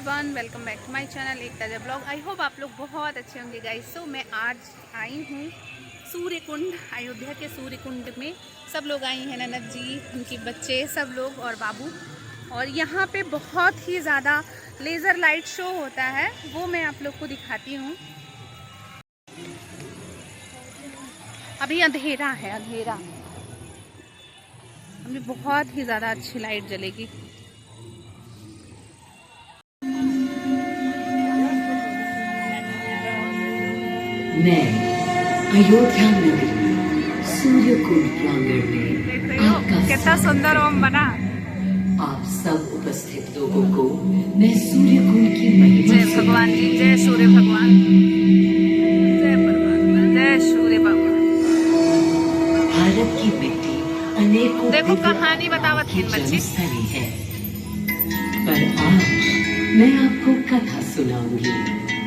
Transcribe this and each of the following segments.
Everyone, welcome back to my channel एक ताज़ा blog. I hope आप लोग बहुत अच्छे होंगे गाइस। सो मैं आज आई हूँ सूर्य कुंड, अयोध्या के सूर्य कुंड में। सब लोग आई हैं, ननद जी, उनके बच्चे, सब लोग और बाबू। और यहाँ पे बहुत ही ज़्यादा लेज़र लाइट शो होता है, वो मैं आप लोग को दिखाती हूँ। अभी अंधेरा है, अंधेरा, अभी बहुत ही ज़्यादा अच्छी लाइट जलेगी। मैं अयोध्या नगरी सूर्य कुंड प्रांगण में आपका कितना सुंदर ओम बना। आप सब उपस्थित लोगों को मैं सूर्य कुंड की महिमा जय भगवान जी, जय सूर्य भगवान, जय भगवान, जय सूर्य भगवान। भारत की मिट्टी अनेकों देखो कहानी बतावत है बच्चे। है, पर आज मैं आपको कथा सुनाऊंगी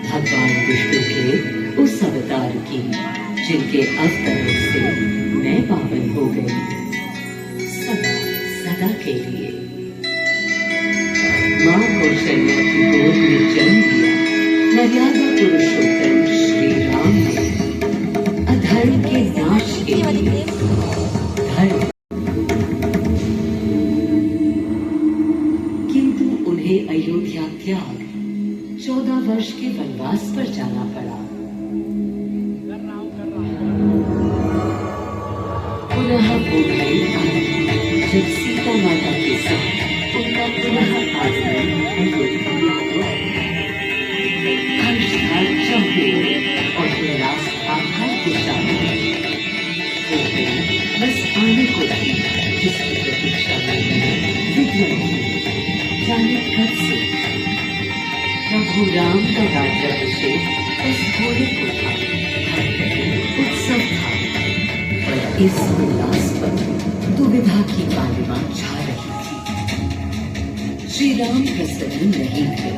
भगवान विष्णु के उस अवतार की जिनके अवतरण से मैं पावन हो गई सदा सदा के लिए। माँ कौशल्या की गोद में जन्म लिया मर्यादा पुरुषोत्तम श्री राम ने अधर्म के नाश के लिए धर्म, किंतु उन्हें अयोध्या त्याग 14 वर्ष के वनवास पर जाना पड़ा। पुनः वो घड़ी आई जब सीता माता के साथ उनका पुनः आगमन अयोध्या। हर्ष था चौबे और उल्लास था हर दिशा में। वो घड़ी बस आने को थी जिसकी प्रतीक्षा में विद्वान थी। जाने कब से प्रभु राम का राज्याभिषेक बस थोड़े को था, उत्सव था, पर इस उल्लास पर दुविधा की कालिमा छा रही थी। श्री राम प्रसन्न नहीं थे,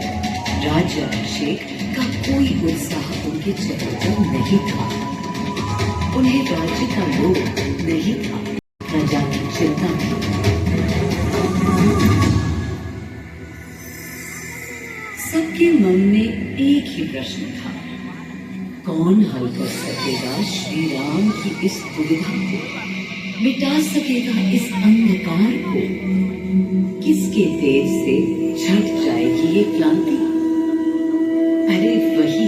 राज्याभिषेक का कोई उत्साह उनके चेहरे पर नहीं था। उन्हें राज्य का लोभ नहीं था, प्रजा की चिंता थी। सबके मन में एक ही प्रश्न था, कौन हल कर सकेगा श्री राम की इस दुविधा को, मिटा सकेगा इस अंधकार को, किसके तेज से छट जाएगी ये क्रांति। अरे वही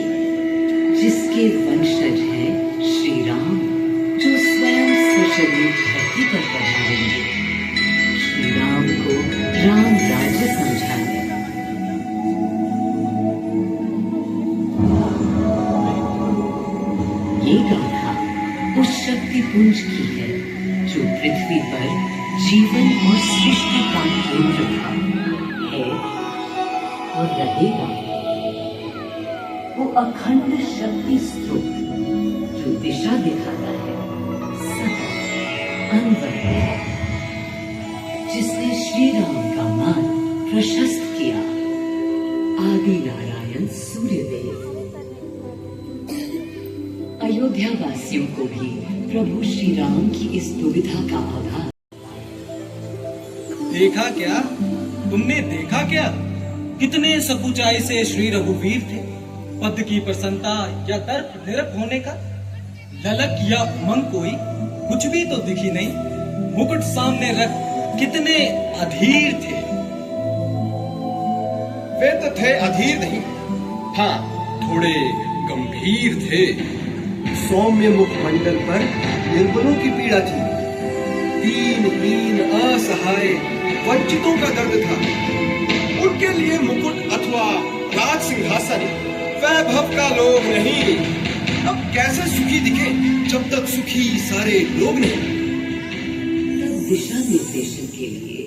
जिसके वंशज हैं श्री राम, जो स्वयं सशरीर धरती पर पधारेंगे श्री राम को राम राज्य समझाने। ये गाथा उस शक्ति पुंज की है जो पृथ्वी पर जीवन और सृष्टि का केंद्र था, है और रहेगा। वो अखंड शक्ति स्रोत जो दिशा दिखाता है सदा अनवरत है, जिसने श्री राम का मार्ग प्रशस्त किया, आदि नारायण सूर्यदेव। अयोध्या वासियों को भी प्रभु श्री राम की इस दुविधा का आभार। देखा क्या तुमने, देखा क्या कितने सकुचाई से श्री रघुवीर थे। पद की प्रसन्नता या दर्प निरप होने का ललक या उमंग कोई कुछ भी तो दिखी नहीं। मुकुट सामने रख कितने अधीर थे। वे तो थे अधीर नहीं, हाँ थोड़े गंभीर थे। सौम्य मुखमंडल पर निर्बलों की पीड़ा थी, दीनहीन असहाय वंचितों का दर्द था। उनके लिए मुकुट अथवा राज सिंहासन वैभव का लोभ नहीं। अब कैसे सुखी दिखे जब तक सुखी सारे लोग नहीं। दिशा निर्देशन के लिए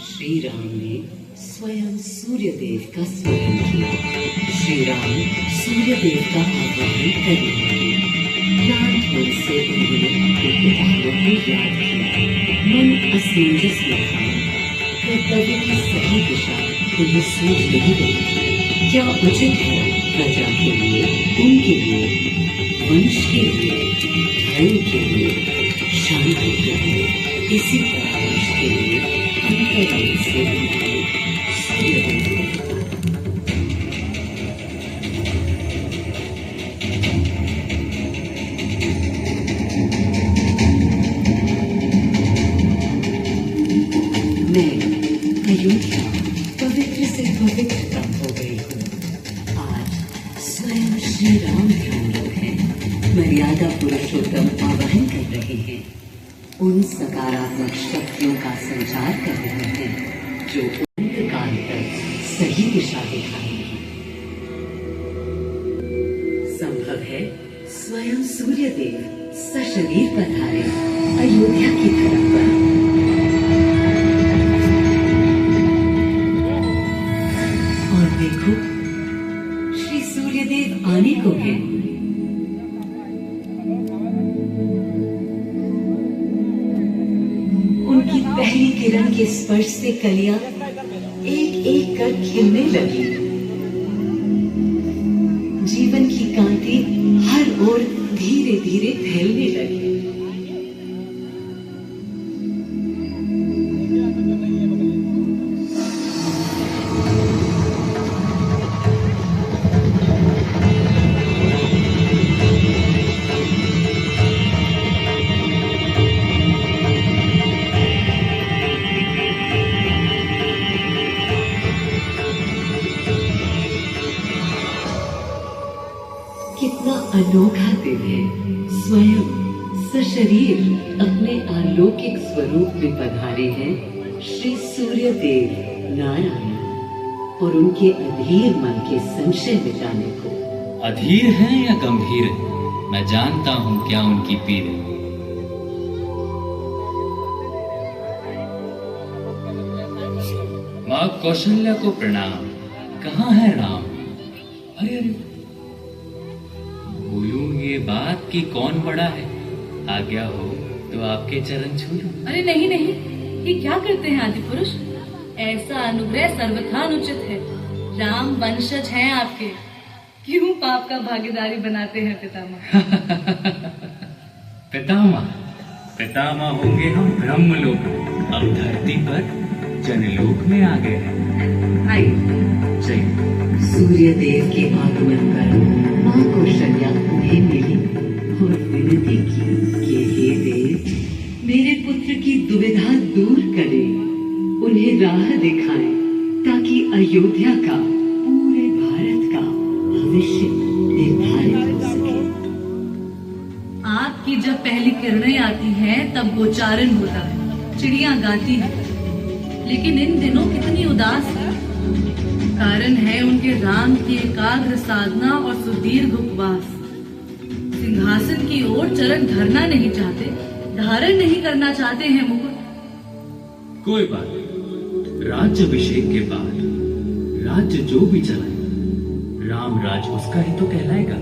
श्री राम ने स्वयं सूर्यदेव का स्वयं किया। श्री राम सूर्यदेव का आह्वान करने लगे। याद मन से उन्होंने अपने पिताओं को याद किया। मन असमंजस में था, कर्तव्य की सही दिशा उन्हें सूझ नहीं रही थी। क्या उचित है प्रजा के लिए, उनके लिए, वंश के लिए, धर्म के लिए, शांति के लिए, इसी परामर्श के लिए अंतराल से उन्होंने सूर्यदेव को से खत्म हो गई हूँ। आज स्वयं श्री राम हम लोग हैं, मर्यादा पुरुषोत्तम आवाहन कर रहे हैं, उन सकारात्मक शक्तियों का संचार कर रहे हैं जो अंत काल तक सही दिशा दिखाएंगी। संभव है स्वयं सूर्यदेव सशरीर पधारे अयोध्या की धरती पर। और देखो, श्री सूर्यदेव आने को हैं। उनकी पहली किरण के स्पर्श से कलियां एक एक कर खिलने लगी। जीवन की कांति हर ओर धीरे धीरे फैलने लगी। कितना अनोखा दिन है, स्वयं सशरीर अपने अलौकिक स्वरूप में पधारे हैं श्री सूर्यदेव नारायण, और उनके अधीर मन के संशय मिटाने को। अधीर है या गंभीर है, मैं जानता हूँ क्या उनकी पीर है। माँ कौशल्या को प्रणाम। कहाँ है राम? अरे अरे, बोलूं ये बात कि कौन बड़ा है? आज्ञा हो तो आपके चरण छू लूं। अरे नहीं नहीं, ये क्या करते हैं आदि पुरुष? ऐसा अनुग्रह सर्वथा अनुचित है। राम वंशज हैं आपके, क्यों पाप का भागीदारी बनाते हैं पितामह? पितामह पितामह होंगे हम ब्रह्मलोक, अब धरती पर जनलोक में आ गए हैं। आइए। चलिए। सूर्यदेव के आगमन पर माँ कौशल्या उन्हें मिली और विनती की कि हे देव, मेरे पुत्र की दुविधा दूर करें, उन्हें राह दिखाएं ताकि अयोध्या का, पूरे भारत का भविष्य निर्धारित हो सके। आपकी जब पहली किरणें आती हैं तब गोचारण होता है, चिड़िया गाती है, लेकिन इन दिनों कितनी उदास है। कारण है उनके राम की एकाग्र साधना और सुदीर्घ उपवास। सिंहासन की ओर चरण धरना नहीं चाहते, धारण नहीं करना चाहते हैं मुकुट। कोई बात नहीं, राज्याभिषेक के बाद राज्य जो भी चलाए, राम राज उसका ही तो कहलाएगा।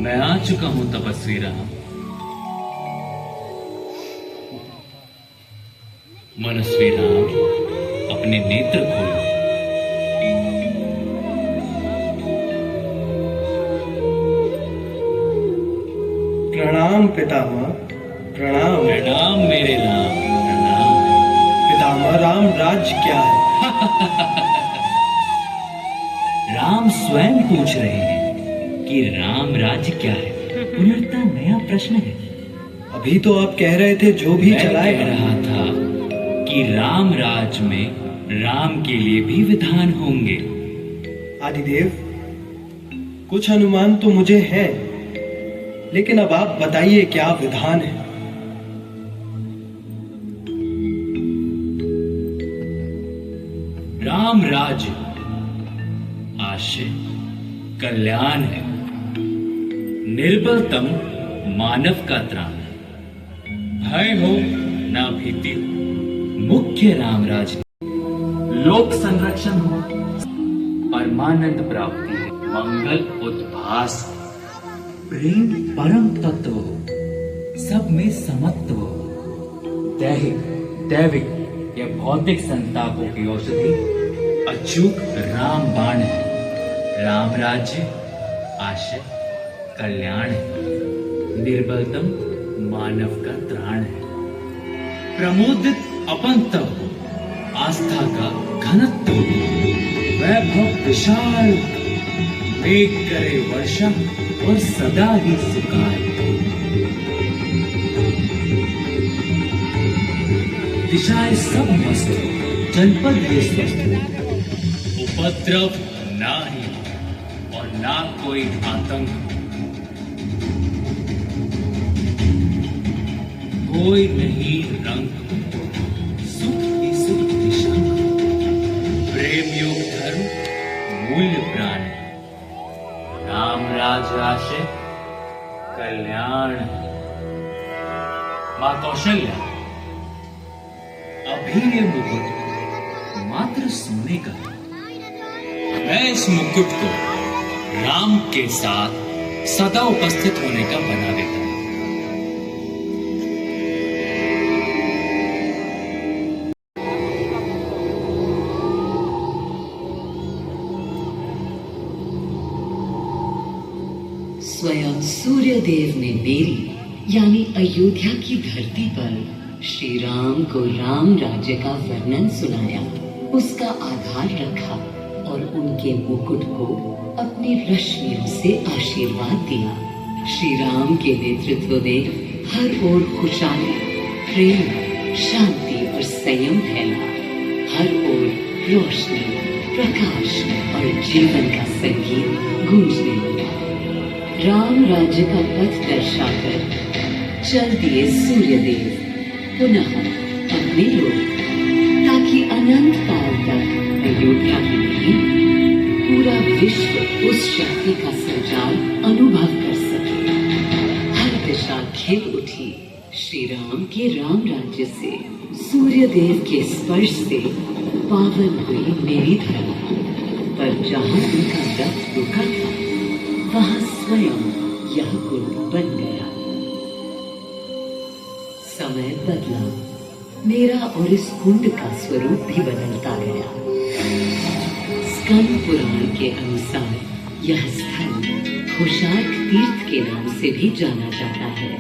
मैं आ चुका हूं तपस्वी राम। मनस्वी राम, अपने नेत्र खोलो। प्रणाम पितामह, प्रणाम। प्रणाम मेरे राम, प्रणाम। पितामह, राम राज क्या है? राम स्वयं पूछ रहे हैं कि राम राज्य क्या है। पुनर्तः नया प्रश्न है। अभी तो आप कह रहे थे जो भी मैं चलाए। कह रहा था कि राम राज में राम के लिए भी विधान होंगे। आदिदेव, कुछ अनुमान तो मुझे है, लेकिन अब आप बताइए क्या विधान है? राम राज्य आशय कल्याण है, निर्बलतम मानव का त्राण है। भय हो ना भीति हो, मुख्य राम राज लोक संरक्षण हो, परमानंद प्राप्ति है, मंगल उद्भास, प्रेम परम तत्व हो, सब में समत्व हो, दैहिक दैविक या भौतिक संतापों की औषधि अचूक राम बाण है। राम राज्य आशय कल्याण है, निर्बलतम मानव का त्राण है। प्रमोदित अपंतव हो, आस्था का घनत्व हो, वैभव विशाल, मेघ करे वर्षा और सदा ही सुकाल। दिशाएं सब मस्त हो, जनपद में स्वस्थ हो, उपद्रव ना ही और ना कोई आतंक, कोई नहीं रंग, सुख ही सुख निशंक, प्रेम योग धर्म मूल्य प्राण, राम राज आशय कल्याण। मां कौशल्या, अभी ये मुकुट मात्र सोने का, मैं इस मुकुट को राम के साथ सदा उपस्थित होने का बना देता हूं। स्वयं सूर्यदेव ने मेरी यानी अयोध्या की धरती पर श्री राम को राम राज्य का वर्णन सुनाया, उसका आधार रखा और उनके मुकुट को अपनी रश्मियों से आशीर्वाद दिया। श्री राम के नेतृत्व में हर ओर खुशहाली, प्रेम, शांति और संयम फैला। हर ओर रोशनी, प्रकाश और जीवन का संगीत गूंजने लगा। राम राज्य का पथ दर्शाकर चल दिए सूर्यदेव पुनः अपने लोग, ताकि अनंत काल तक अयोध्या ही नहीं पूरा विश्व उस शक्ति का संचार अनुभव कर सके। हर दिशा खिल उठी श्री राम के राम राज्य से। सूर्यदेव के स्पर्श से पावन हुई मेरी धरती, पर जहाँ उनका रथ रुका था वहाँ स्वयं यह कुंड बन गया। समय बदला, मेरा और इस कुंड का स्वरूप भी बदलता गया। स्कंद पुराण के अनुसार यह स्थल खुशार्क तीर्थ के नाम से भी जाना जाता है।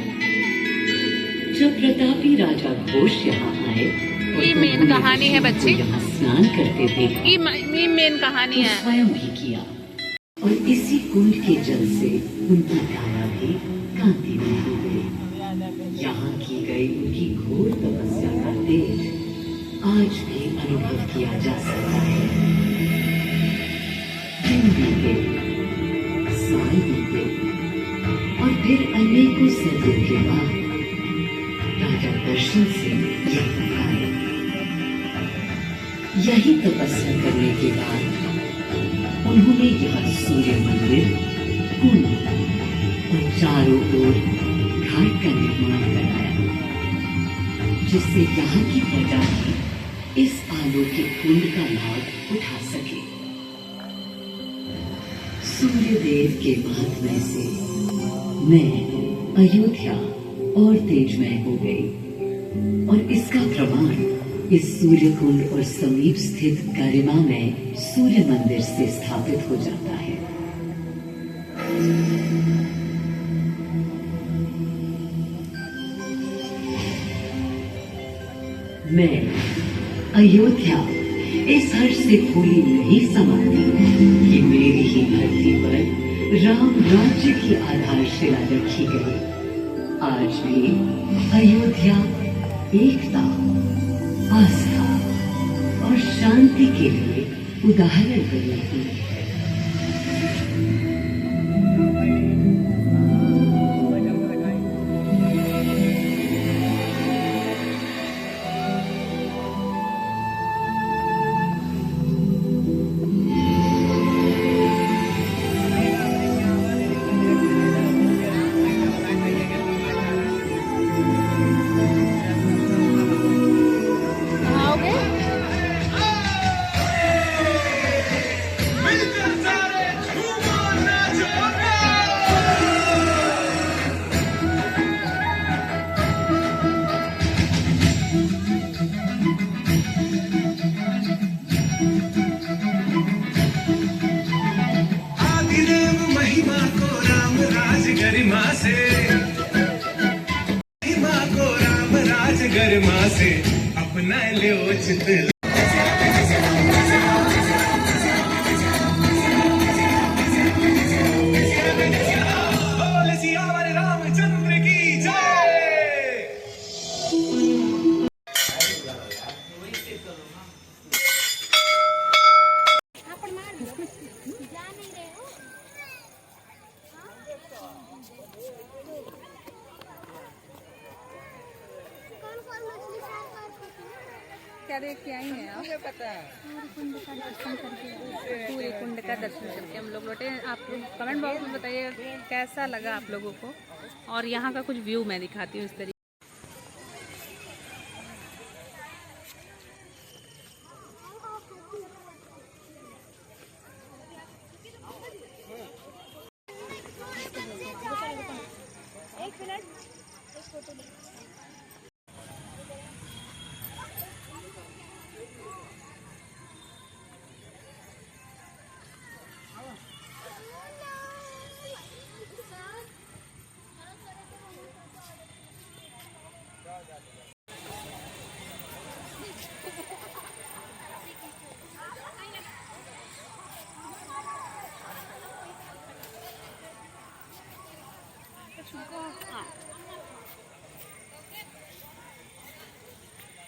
जब प्रतापी राजा घोष यहाँ आए और ये मेन कहानी है बच्चे, यहाँ स्नान करते देखा, ये मेन कहानी तो है। स्वयं भी किया और इसी कुंड के जल से उनकी काया भी कांतिमय हो गई। यहाँ की गई उनकी घोर तपस्या का तेज आज भी अनुभव किया जा सकता है। दिन बीते, साल बीते और फिर अनेकों सदियों के बाद राजा दर्शन से यहाँ आए। यही तपस्या करने के बाद उन्होंने यह सूर्य मंदिर, कुंड और चारों ओर घाट का निर्माण कराया, जिससे यहाँ की प्रजा भी इस अलौकिक कुंड का लाभ उठा सके। सूर्यदेव के महात्म्य से मैं अयोध्या और तेजमय हो गई और इसका प्रमाण इस सूर्य कुंड और समीप स्थित गरिमा में सूर्य मंदिर से स्थापित हो जाता है। मैं अयोध्या इस हर्ष से खोली नहीं समाती कि मेरी ही धरती पर राम राज्य की आधारशिला रखी गई। आज भी अयोध्या एकता, आस्था और शांति के लिए उदाहरण बनी हुई है। कहाँ हो गए? देख के आई हैं आप? पता है सूर्य कुंड का दर्शन करके, सूर्य कुंड का दर्शन करके हम लोग लौटे। आप लोग कमेंट बॉक्स में बताइए कैसा लगा आप लोगों को, और यहाँ का कुछ व्यू मैं दिखाती हूँ इस तरीके।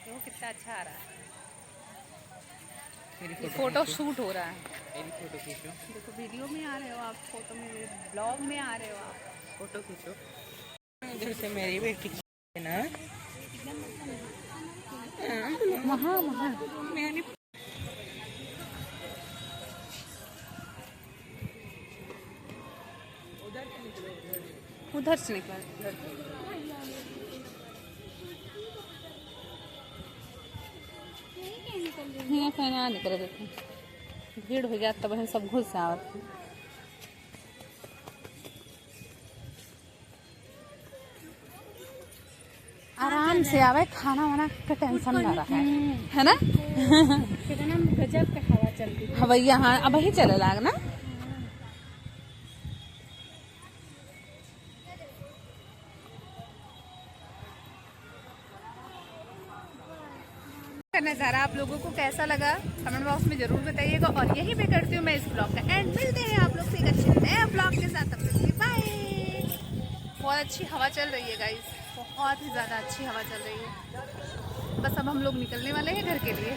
देखो कितना अच्छा आ रहा है, फोटो शूट हो रहा है। मेरी फोटो खींचो, देखो वीडियो में आ रहे हो आप, फोटो में, ब्लॉग में आ रहे हो आप। फोटो खींचो। जैसे मेरी बेटी है ना, वहाँ वहाँ मैंने उधर से निकला, यहाँ कहीं ना निकले। देखो भीड़ हो गया तब हम सब घुस आवत। आराम से आवे, खाना वाना का टेंशन ना रहा है ना। कितना गजब का हवा चल रही है। हवैया हाँ अब ही चले लाग ना। नज़ारा आप लोगों को कैसा लगा कमेंट बॉक्स में जरूर बताइएगा, और यहीं पे करती हूँ मैं इस ब्लॉग का एंड। मिलते हैं आप लोग से एक अच्छे नए ब्लॉग के साथ, तब तक बाय। बहुत अच्छी हवा चल रही है गाइस, बहुत ही ज़्यादा अच्छी हवा चल रही है। बस अब हम लोग निकलने वाले हैं घर के लिए।